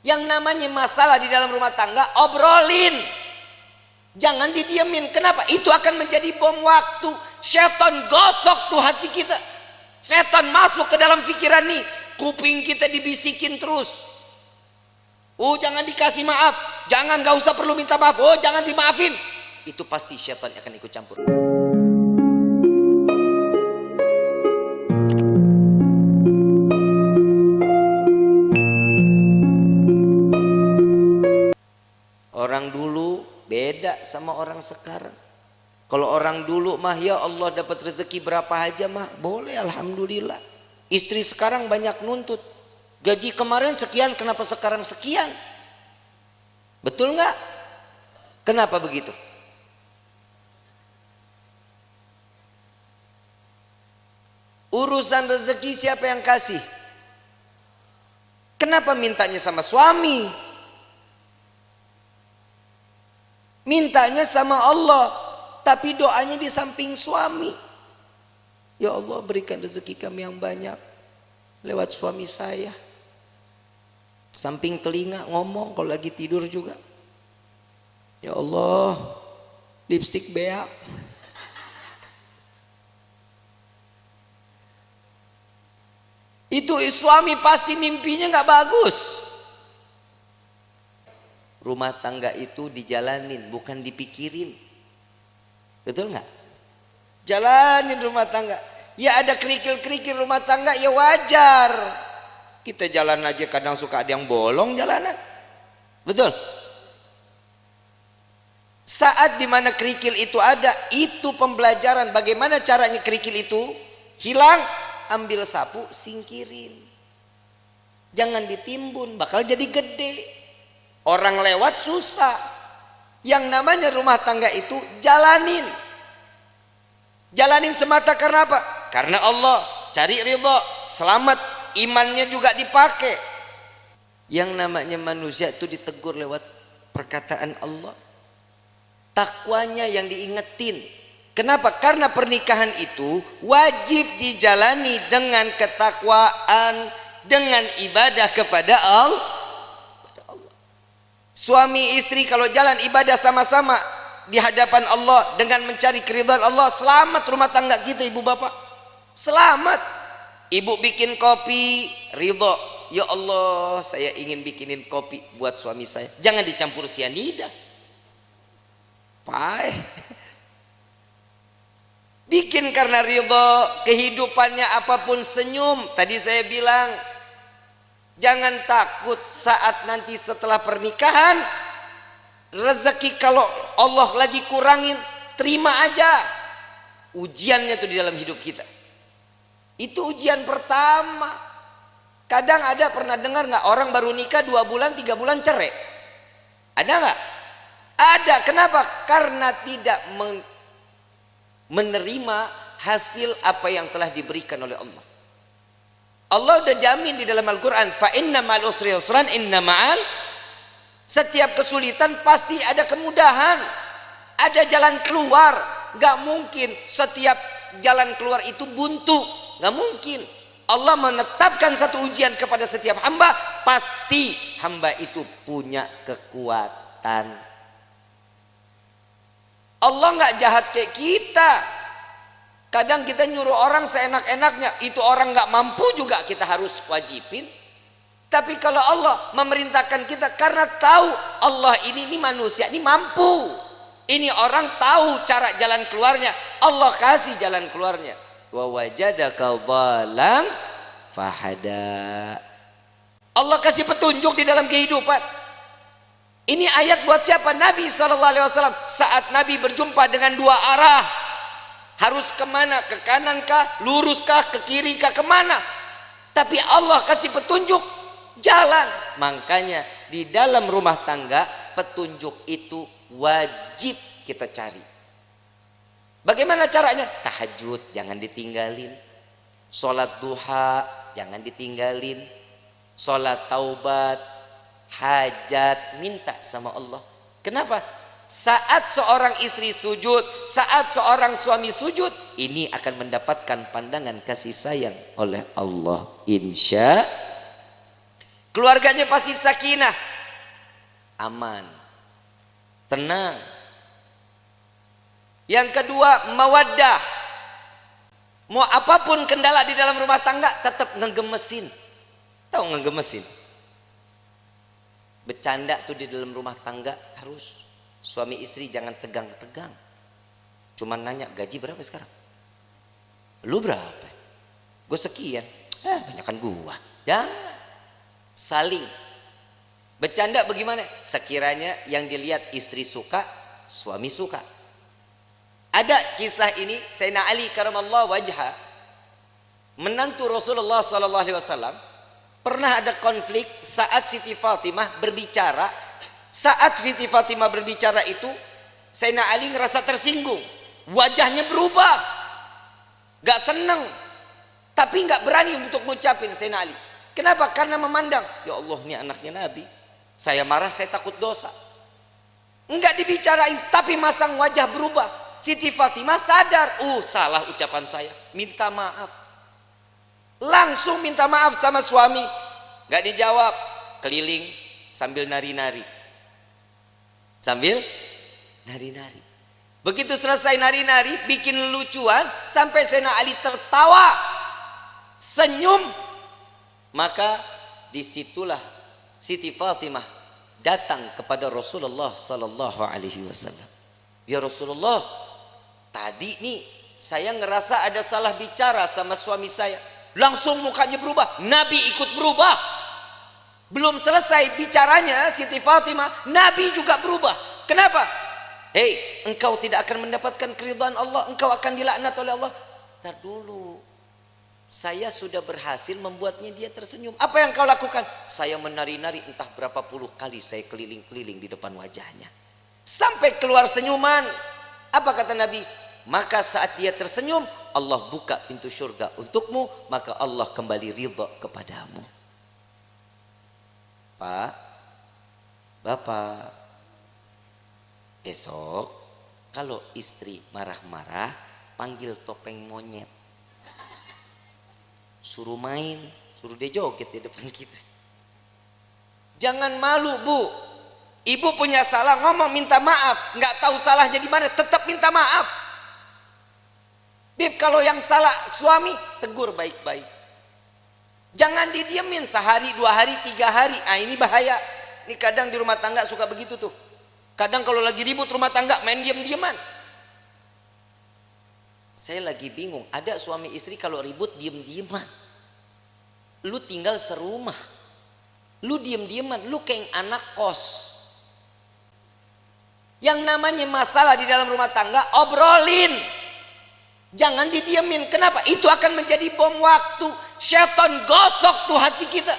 Yang namanya masalah di dalam rumah tangga, obrolin. Jangan didiemin. Kenapa? Itu akan menjadi bom waktu. Setan gosok tuh hati kita. Setan masuk ke dalam pikiran nih. Kuping kita dibisikin terus. Oh, jangan dikasih maaf. Jangan, gak usah perlu minta maaf. Oh, jangan dimaafin. Itu pasti setan akan ikut campur. Orang dulu beda sama orang sekarang. Kalau orang dulu mah ya Allah dapat rezeki berapa aja mah boleh, alhamdulillah. Istri sekarang banyak nuntut. Gaji kemarin sekian, kenapa sekarang sekian? Betul nggak? Kenapa begitu? Urusan rezeki siapa yang kasih? Kenapa mintanya sama suami? Mintanya sama Allah, tapi doanya di samping suami. Ya Allah, berikan rezeki kami yang banyak lewat suami saya. Samping telinga ngomong kalau lagi tidur juga. Ya Allah, lipstik beak. Itu suami pasti mimpinya nggak bagus. Rumah tangga itu dijalanin, bukan dipikirin. Betul nggak? Jalanin rumah tangga. Ya ada kerikil-kerikil rumah tangga, ya wajar. Kita jalan aja kadang suka ada yang bolong jalanan. Betul? Saat dimana kerikil itu ada, itu pembelajaran bagaimana caranya kerikil itu hilang. Ambil sapu, singkirin. Jangan ditimbun, bakal jadi gede. Orang lewat susah. Yang namanya rumah tangga itu jalanin. Jalanin semata karena apa? Karena Allah. Cari ridho, selamat, imannya juga dipakai. Yang namanya manusia itu ditegur lewat perkataan Allah. Takwanya yang diingetin. Kenapa? Karena pernikahan itu wajib dijalani dengan ketakwaan, dengan ibadah kepada Allah. Suami istri kalau jalan ibadah sama-sama di hadapan Allah dengan mencari keridhaan Allah, selamat rumah tangga kita, ibu bapak. Selamat. Ibu bikin kopi, ridho. Ya Allah, saya ingin bikinin kopi buat suami saya. Jangan dicampur sianida. Pahit. Bikin karena ridho, kehidupannya apapun senyum. Tadi saya bilang, jangan takut saat nanti setelah pernikahan rezeki kalau Allah lagi kurangin, terima aja. Ujiannya tuh di dalam hidup kita. Itu ujian pertama. Kadang ada pernah dengar nggak orang baru nikah 2 bulan 3 bulan cerai? Ada nggak? Ada. Kenapa? Karena tidak menerima hasil apa yang telah diberikan oleh Allah. Allah udah jamin di dalam Al-Quran, fa inna ma'al usri yusran, inna ma'al, setiap kesulitan pasti ada kemudahan, ada jalan keluar. Gak mungkin setiap jalan keluar itu buntu, gak mungkin. Allah menetapkan satu ujian kepada setiap hamba, pasti hamba itu punya kekuatan. Allah gak jahat kayak kita. Kadang kita nyuruh orang seenak-enaknya, itu orang gak mampu juga kita harus wajibin. Tapi kalau Allah memerintahkan kita karena tahu Allah ini manusia ini mampu, ini orang tahu cara jalan keluarnya, Allah kasih jalan keluarnya. Wa wajadaka dhalam fahada. Allah kasih petunjuk di dalam kehidupan. Ini ayat buat siapa? Nabi SAW. Saat Nabi berjumpa dengan 2 arah, harus kemana? Ke kanan kah? Lurus kah? Ke kiri kah? Kemana? Tapi Allah kasih petunjuk jalan. Makanya di dalam rumah tangga petunjuk itu wajib kita cari. Bagaimana caranya? Tahajud jangan ditinggalin, sholat duha jangan ditinggalin, sholat taubat, hajat, minta sama Allah. Kenapa? Saat seorang istri sujud, saat seorang suami sujud, ini akan mendapatkan pandangan kasih sayang oleh Allah. keluarganya pasti sakinah, aman, tenang. Yang kedua, mawaddah. Mau apapun kendala di dalam rumah tangga tetap ngegemesin. Tahu ngegemesin? Bercanda tuh di dalam rumah tangga harus. Suami istri jangan tegang-tegang. Cuman nanya, gaji berapa sekarang? Lu berapa? Gue sekian. Banyakan gua. Jangan. Saling. Bercanda bagaimana? Sekiranya yang dilihat istri suka, suami suka. Ada kisah ini, Sayyidina Ali karamallahu wajha, menantu Rasulullah sallallahu alaihi wasallam, pernah ada konflik saat Siti Fatimah berbicara. Saat Siti Fatimah berbicara itu, Sayyidina Ali ngerasa tersinggung. Wajahnya berubah. Gak senang. Tapi gak berani untuk ngucapin Sayyidina Ali. Kenapa? Karena memandang, ya Allah ini anaknya Nabi. Saya marah, saya takut dosa. Enggak dibicarain, tapi masang wajah berubah. Siti Fatimah sadar, salah ucapan saya. Minta maaf. Langsung minta maaf sama suami. Gak dijawab. Keliling sambil nari-nari. Sambil nari-nari. Begitu selesai nari-nari, bikin lucuan, sampai Sayyidina Ali tertawa, senyum. Maka disitulah Siti Fatimah datang kepada Rasulullah sallallahu alaihi wasallam. Ya Rasulullah, tadi nih saya ngerasa ada salah bicara sama suami saya. Langsung mukanya berubah, Nabi ikut berubah. Belum selesai bicaranya Siti Fatimah, Nabi juga berubah. Kenapa? Hei, engkau tidak akan mendapatkan keridhaan Allah, engkau akan dilaknat oleh Allah. Ntar dulu, saya sudah berhasil membuatnya dia tersenyum. Apa yang kau lakukan? Saya menari-nari entah berapa puluh kali saya keliling-keliling di depan wajahnya. Sampai keluar senyuman. Apa kata Nabi? Maka saat dia tersenyum, Allah buka pintu surga untukmu, maka Allah kembali ridha kepadamu. Pak, Bapak, esok kalau istri marah-marah, panggil topeng monyet. Suruh main, suruh dia joget di depan kita. Jangan malu, Bu. Ibu punya salah, ngomong minta maaf. Nggak tahu salahnya di mana, tetap minta maaf. Bib, kalau yang salah suami, tegur baik-baik. Jangan didiemin sehari, 2 hari, 3 hari. Ini bahaya. Ini kadang di rumah tangga suka begitu tuh. Kadang kalau lagi ribut rumah tangga, main diem-dieman. Saya lagi bingung, ada suami istri kalau ribut diem-dieman. Lu tinggal serumah, lu diem-dieman, lu kayak anak kos. Yang namanya masalah di dalam rumah tangga, obrolin. Jangan didiemin. Kenapa? Itu akan menjadi bom waktu. Setan gosok tuh hati kita.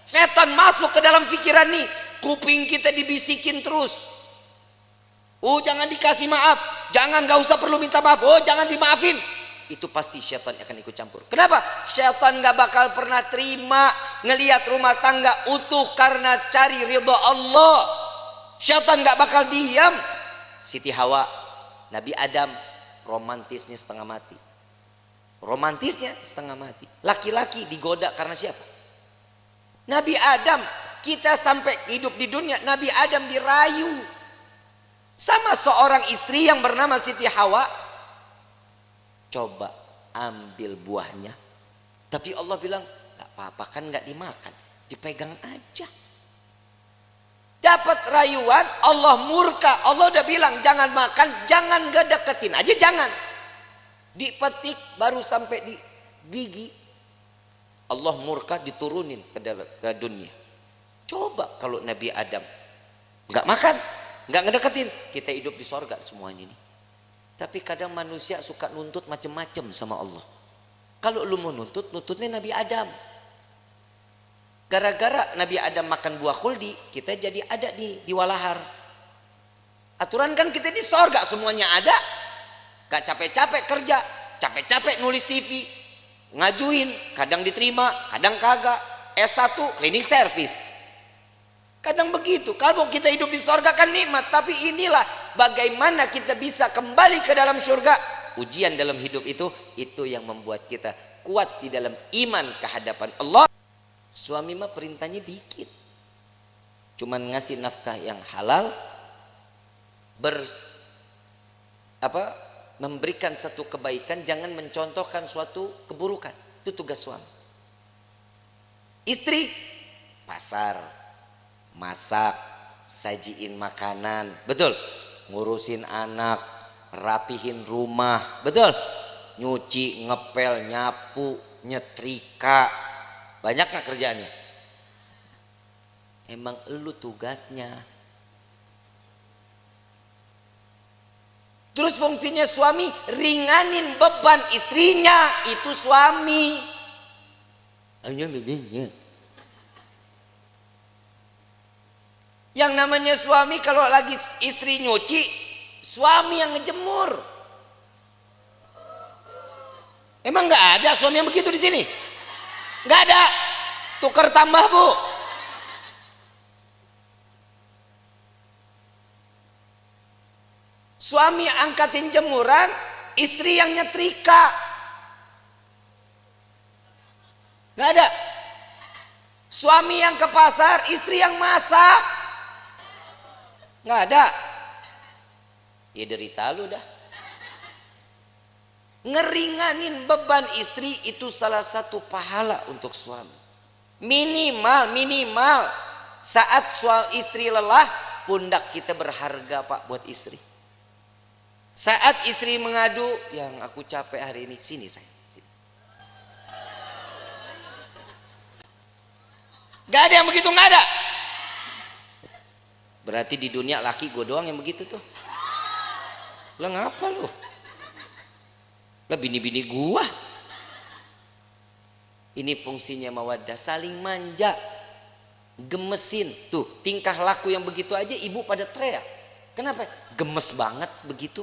Setan masuk ke dalam pikiran nih. Kuping kita dibisikin terus. Jangan dikasih maaf. Jangan, gak usah perlu minta maaf. Jangan dimaafin. Itu pasti syaitan akan ikut campur. Kenapa? Syaitan gak bakal pernah terima ngelihat rumah tangga utuh karena cari ridha Allah. Syaitan gak bakal diam. Siti Hawa, Nabi Adam, romantisnya setengah mati. Romantisnya setengah mati. Laki-laki digoda karena siapa? Nabi Adam. Kita sampai hidup di dunia, Nabi Adam dirayu sama seorang istri yang bernama Siti Hawa. Coba ambil buahnya. Tapi Allah bilang, gak apa-apa, kan gak dimakan, dipegang aja. Dapat rayuan, Allah murka. Allah udah bilang jangan makan, jangan gak deketin aja, jangan. Dipetik baru sampai di gigi, Allah murka, diturunin ke dunia. Coba kalau Nabi Adam gak makan, gak ngedeketin, kita hidup di sorga semuanya ini. Tapi kadang manusia suka nuntut macem-macem sama Allah. Kalau lu mau nuntut, nuntutnya Nabi Adam. Gara-gara Nabi Adam makan buah khuldi, kita jadi ada di walahar. Aturan kan kita di sorga semuanya ada. Gak capek-capek kerja, capek-capek nulis CV, ngajuin, kadang diterima, kadang kagak. S1 cleaning service. Kadang begitu. Kalau kita hidup di sorga kan nikmat, tapi inilah bagaimana kita bisa kembali ke dalam surga. Ujian dalam hidup itu yang membuat kita kuat di dalam iman kehadapan Allah. Suami mah perintahnya dikit, cuman ngasih nafkah yang halal, memberikan satu kebaikan, jangan mencontohkan suatu keburukan. Itu tugas suami. Istri pasar, masak, sajiin makanan, betul, ngurusin anak, rapihin rumah, betul, nyuci, ngepel, nyapu, nyetrika. Banyak nggak kerjaannya? Emang elu tugasnya. Terus fungsinya suami ringanin beban istrinya, itu suami. Yang namanya suami kalau lagi istri nyuci, suami yang ngejemur. Emang nggak ada suami yang begitu di sini? Nggak ada. Tukar tambah, Bu. Suami angkatin jemuran, istri yang nyetrika. Nggak ada. Suami yang ke pasar, istri yang masak. Nggak ada. Ya derita lu dah. Ngeringanin beban istri itu salah satu pahala untuk suami. Minimal saat istri lelah, pundak kita berharga, Pak, buat istri. Saat istri mengadu, yang aku capek hari ini, sini saya. Sini. Gak ada yang begitu, gak ada. Berarti di dunia laki gue doang yang begitu tuh. Lah ngapa lu? Lah bini-bini gua. Ini fungsinya mawaddah, saling manja, gemesin. Tuh tingkah laku yang begitu aja ibu pada teriak. Kenapa? Gemes banget begitu.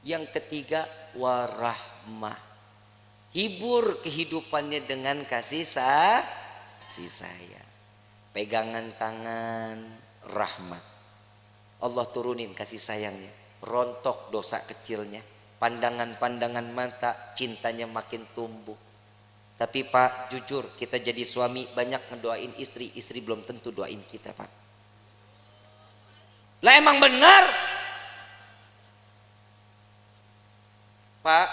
Yang ketiga, warahmah. Hibur kehidupannya dengan kasih sayang. Pegangan tangan, rahmat. Allah turunin kasih sayangnya, rontok dosa kecilnya, pandangan-pandangan mata, cintanya makin tumbuh. Tapi Pak, jujur kita jadi suami banyak ngedoain istri, istri belum tentu doain kita, Pak. Lah emang benar, Pak,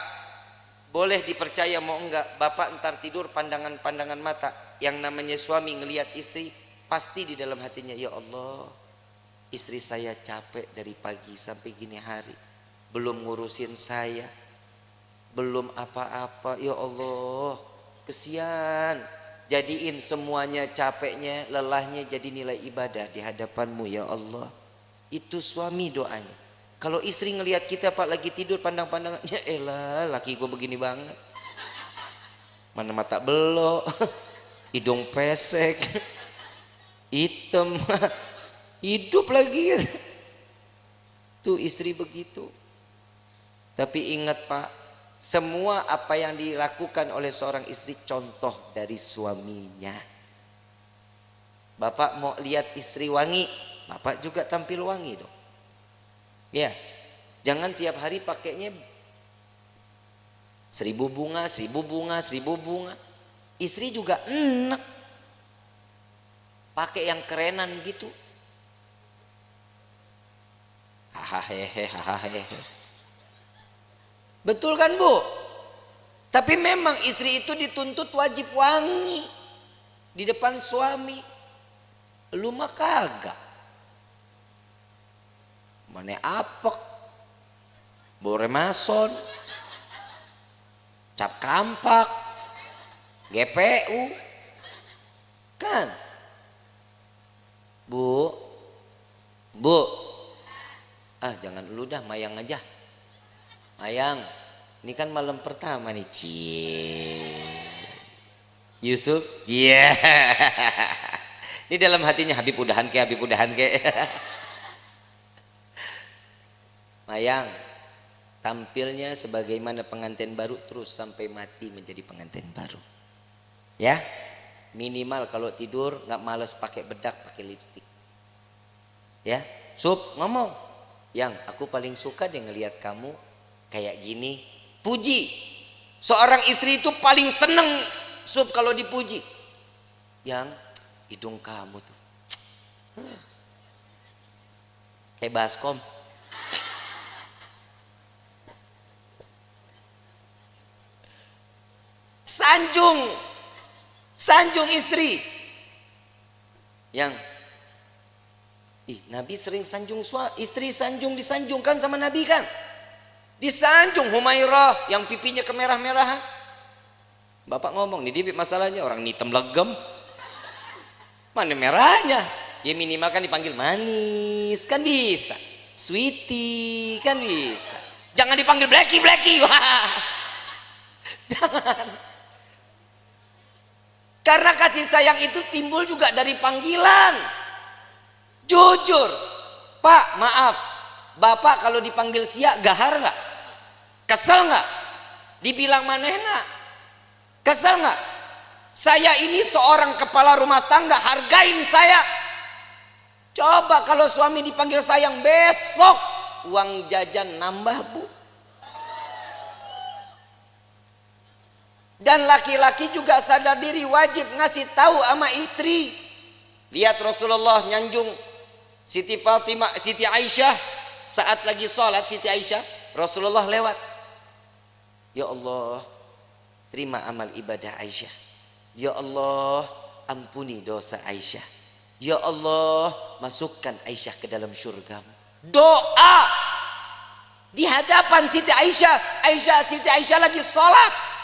boleh dipercaya mau enggak, Bapak ntar tidur pandangan-pandangan mata, yang namanya suami ngelihat istri, pasti di dalam hatinya, ya Allah, istri saya capek dari pagi sampai gini hari, belum ngurusin saya, belum apa-apa, ya Allah, kesian. Jadiin semuanya capeknya, lelahnya jadi nilai ibadah di hadapanmu, ya Allah. Itu suami doanya. Kalau istri ngelihat kita, Pak, lagi tidur pandang-pandangan, ya elah, laki gue begini banget, mana mata belok, hidung pesek, hitam, hidup lagi. Tuh istri begitu. Tapi ingat, Pak, semua apa yang dilakukan oleh seorang istri contoh dari suaminya. Bapak mau lihat istri wangi, Bapak juga tampil wangi dong. Ya, jangan tiap hari pakainya 1000 bunga, 1000 bunga, 1000 bunga. Istri juga enak pakai yang kerenan gitu. Hahaha. Betul kan, Bu? Tapi memang istri itu dituntut wajib wangi di depan suami. Lu mah kagak. Mana apek, bore mason, cap kampak, GPU, kan? Bu, jangan dulu dah, Mayang aja. Mayang, ini kan malam pertama nih, Yusuf, iya. Ini dalam hatinya, Habib udahan ke. Mayang, tampilnya sebagaimana pengantin baru terus sampai mati menjadi pengantin baru. Ya, minimal kalau tidur nggak males pakai bedak, pakai lipstik. Ya, Sup ngomong, yang aku paling suka deh ngelihat kamu kayak gini. Puji, seorang istri itu paling seneng Sup kalau dipuji. Yang hidung kamu tuh kayak baskom. Sanjung istri. Yang Nabi sering sanjung istri, disanjungkan sama Nabi kan. Disanjung Humairah yang pipinya kemerah-merahan. Bapak ngomong, nih Dibit masalahnya orang hitam legem. Mana merahnya? Ya minimal kan dipanggil manis kan bisa. Sweetie kan bisa. Jangan dipanggil Blacky. Wah. Jangan. Karena kasih sayang itu timbul juga dari panggilan. Jujur, Pak, maaf, Bapak kalau dipanggil Sia gahar nggak? Kesel nggak? Dibilang manehna, kesel nggak? Saya ini seorang kepala rumah tangga, hargain saya. Coba kalau suami dipanggil sayang, besok uang jajan nambah, Bu. Dan laki-laki juga sadar diri, wajib ngasih tahu sama istri. Lihat Rasulullah nyanjung Siti Fatimah, Siti Aisyah saat lagi sholat. Siti Aisyah, Rasulullah lewat. Ya Allah, terima amal ibadah Aisyah. Ya Allah, ampuni dosa Aisyah. Ya Allah, masukkan Aisyah ke dalam surgamu. Doa di hadapan Siti Aisyah. Siti Aisyah lagi sholat.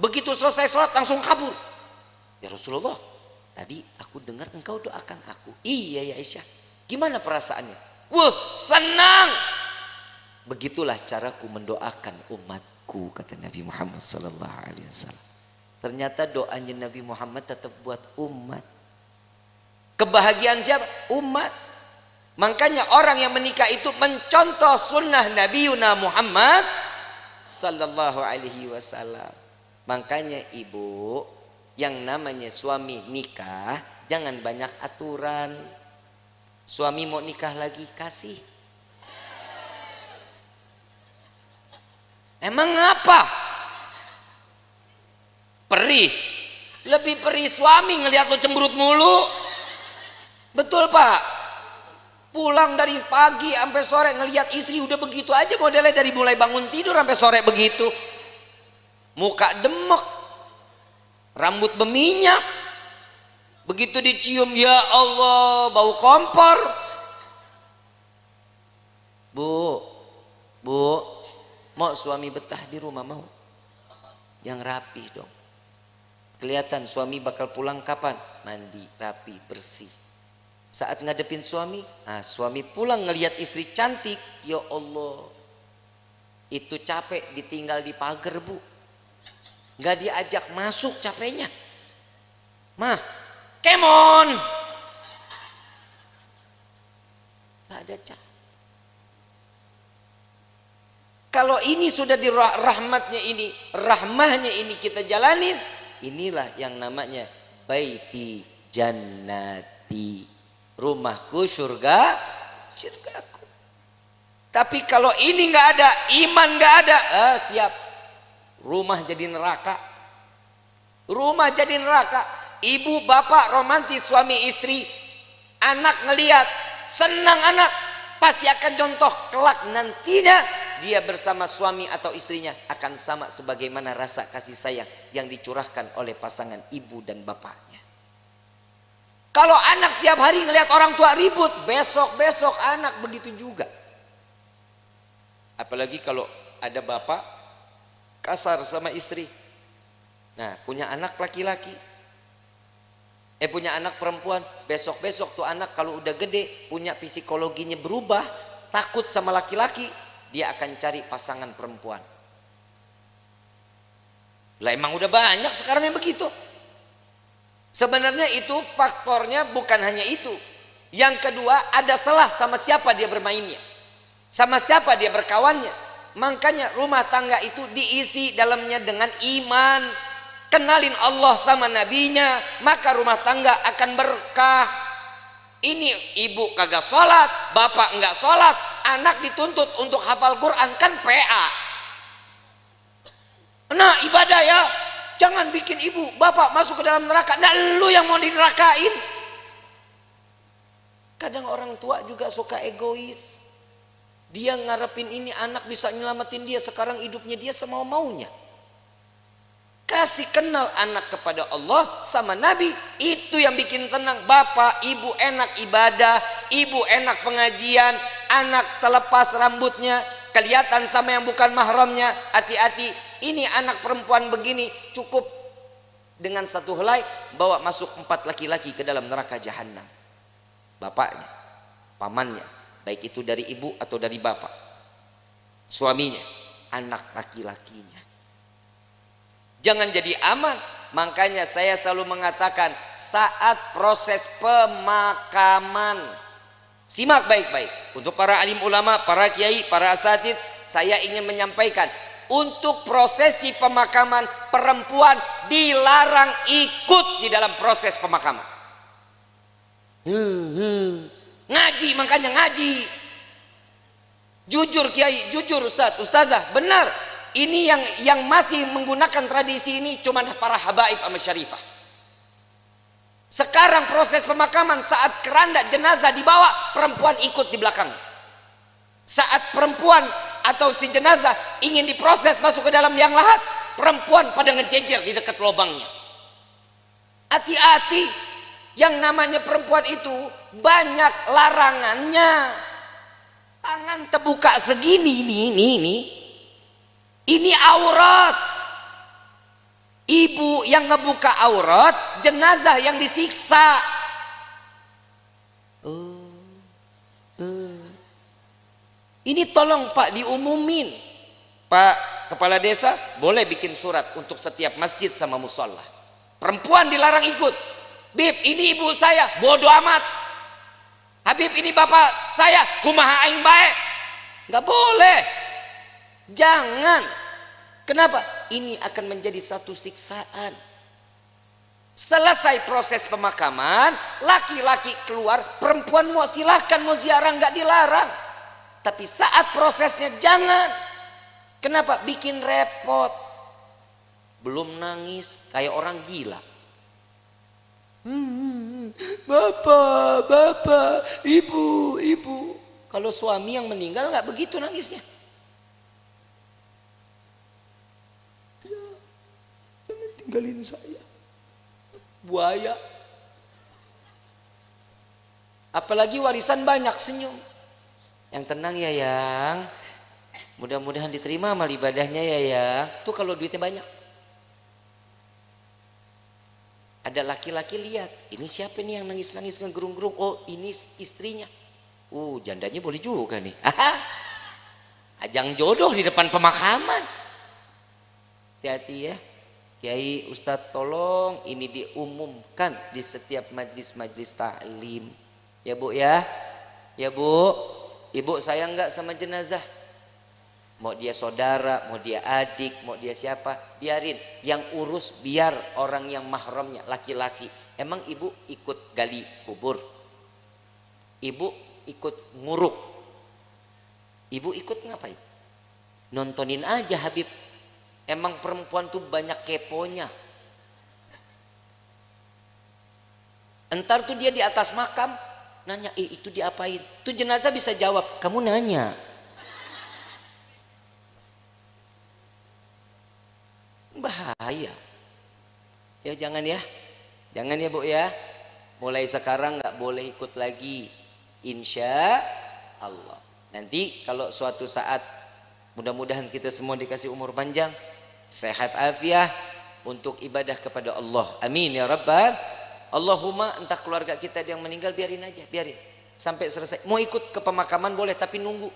Begitu selesai sholat langsung kabur. Ya Rasulullah, tadi aku dengar engkau doakan aku. Iya ya Aisyah. Gimana perasaannya? Wah, senang. Begitulah caraku mendoakan umatku, kata Nabi Muhammad SAW. Ternyata doanya Nabi Muhammad tetap buat umat. Kebahagiaan siapa? Umat. Makanya orang yang menikah itu mencontoh sunnah Nabi Muhammad SAW. Makanya ibu, yang namanya suami nikah jangan banyak aturan. Suami mau nikah lagi, kasih. Emang apa? Perih. Lebih perih suami ngelihat lo cemberut mulu. Betul Pak? Pulang dari pagi sampai sore ngelihat istri udah begitu aja modelnya, dari mulai bangun tidur sampai sore begitu. Muka demek, rambut berminyak. Begitu dicium, ya Allah, bau kompor. Bu, mau suami betah di rumah mau? Yang rapi dong. Kelihatan suami bakal pulang kapan? Mandi, rapi, bersih. Saat ngadepin suami, suami pulang ngelihat istri cantik, ya Allah. Itu capek ditinggal di pagar, Bu. Nggak diajak masuk capeknya. Mah, kemon. Gak ada cah. Kalau ini sudah di rahmahnya ini kita jalanin, inilah yang namanya baiti jannati, rumahku surgaku. Tapi kalau ini nggak ada, iman nggak ada, siap, rumah jadi neraka. Rumah jadi neraka. Ibu bapak romantis suami istri, anak ngelihat senang, anak pasti akan contoh kelak nantinya dia bersama suami atau istrinya akan sama sebagaimana rasa kasih sayang yang dicurahkan oleh pasangan ibu dan bapaknya. Kalau anak tiap hari ngelihat orang tua ribut, besok anak begitu juga. Apalagi kalau ada bapak kasar sama istri. Nah, punya anak laki-laki, punya anak perempuan, besok tuh anak kalau udah gede punya psikologinya berubah, takut sama laki-laki, dia akan cari pasangan perempuan. Lah emang udah banyak sekarang yang begitu. Sebenarnya itu faktornya bukan hanya itu. Yang kedua, ada salah sama siapa dia bermainnya, sama siapa dia berkawannya. Makanya rumah tangga itu diisi dalamnya dengan iman, kenalin Allah sama nabinya, maka rumah tangga akan berkah. Ini ibu kagak sholat, bapak enggak sholat, anak dituntut untuk hafal Quran, kan PA. Nah ibadah ya, Jangan bikin ibu, bapak masuk ke dalam neraka. Nah, lu yang mau dinerakain. Kadang orang tua juga suka egois. Dia ngarepin ini anak bisa nyelamatin dia. Sekarang hidupnya dia semau-maunya. Kasih kenal anak kepada Allah sama Nabi. Itu yang bikin tenang. Bapak, ibu enak ibadah. Ibu enak pengajian. Anak terlepas rambutnya. Kelihatan sama yang bukan mahramnya. Hati-hati. Ini anak perempuan begini. Cukup dengan satu helai. Bawa masuk 4 laki-laki ke dalam neraka jahanam. Bapaknya, pamannya, baik itu dari ibu atau dari bapak, suaminya, anak laki-lakinya. Jangan jadi aman. Makanya saya selalu mengatakan saat proses pemakaman, simak baik-baik. Untuk para alim ulama, para kiai, para asatid, saya ingin menyampaikan, untuk prosesi pemakaman perempuan dilarang ikut di dalam proses pemakaman. Ngaji, makanya ngaji. Jujur kiai, jujur ustadz, ustazah, benar. Ini yang masih menggunakan tradisi ini cuma para habaib sama syarifah. Sekarang proses pemakaman saat keranda jenazah dibawa, perempuan ikut di belakang. Saat perempuan atau si jenazah ingin diproses masuk ke dalam liang lahat, perempuan pada ngejejer di dekat lubangnya. Hati-hati, yang namanya perempuan itu banyak larangannya. Tangan terbuka segini, ini aurat. Ibu yang ngebuka aurat, jenazah yang disiksa. Ini tolong Pak diumumin. Pak Kepala Desa boleh bikin surat untuk setiap masjid sama musola. Perempuan dilarang ikut. Bib, ini ibu saya, bodoh amat. Habib, ini bapak saya, kumaha aing bae. Nggak boleh. Jangan. Kenapa? Ini akan menjadi satu siksaan. Selesai proses pemakaman, laki-laki keluar, perempuan mau silahkan mau ziarah, nggak dilarang. Tapi saat prosesnya jangan. Kenapa? Bikin repot. Belum nangis kayak orang gila. Bapak, ibu. Kalau suami yang meninggal nggak begitu nangisnya. Ya, jangan tinggalin saya. Buaya. Apalagi warisan banyak, senyum. Yang tenang ya yang. Mudah-mudahan diterima amal ibadahnya ya yang. Tuh kalau duitnya banyak. Ada laki-laki lihat, ini siapa nih yang nangis-nangis ngegerung-gerung? Oh, ini istrinya. Jandanya boleh juga nih. Ajang jodoh di depan pemakaman. Hati-hati ya. Kiai, Ustadz, tolong ini diumumkan di setiap majlis-majlis ta'lim. Ya Bu ya. Ya Bu. Ibu sayang nggak sama jenazah? Mau dia saudara, mau dia adik, mau dia siapa, biarin. Yang urus biar orang yang mahramnya, laki-laki. Emang ibu ikut gali kubur? Ibu ikut nguruk? Ibu ikut ngapain? Nontonin aja Habib. Emang perempuan tuh banyak keponya. Entar tuh dia di atas makam, nanya, itu diapain? Tuh jenazah bisa jawab, kamu nanya. Bahaya ya. Jangan ya Bu ya. Mulai sekarang nggak boleh ikut lagi, insya Allah. Nanti kalau suatu saat, mudah-mudahan kita semua dikasih umur panjang, sehat afiah untuk ibadah kepada Allah, amin ya rabbal. Allahumma, entah keluarga kita yang meninggal, biarin aja, biarin sampai selesai. Mau ikut ke pemakaman boleh, tapi nunggu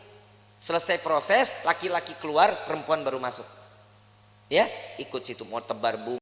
selesai proses, laki-laki keluar, perempuan baru masuk. Ya, ikut situ, mau tebar bunga,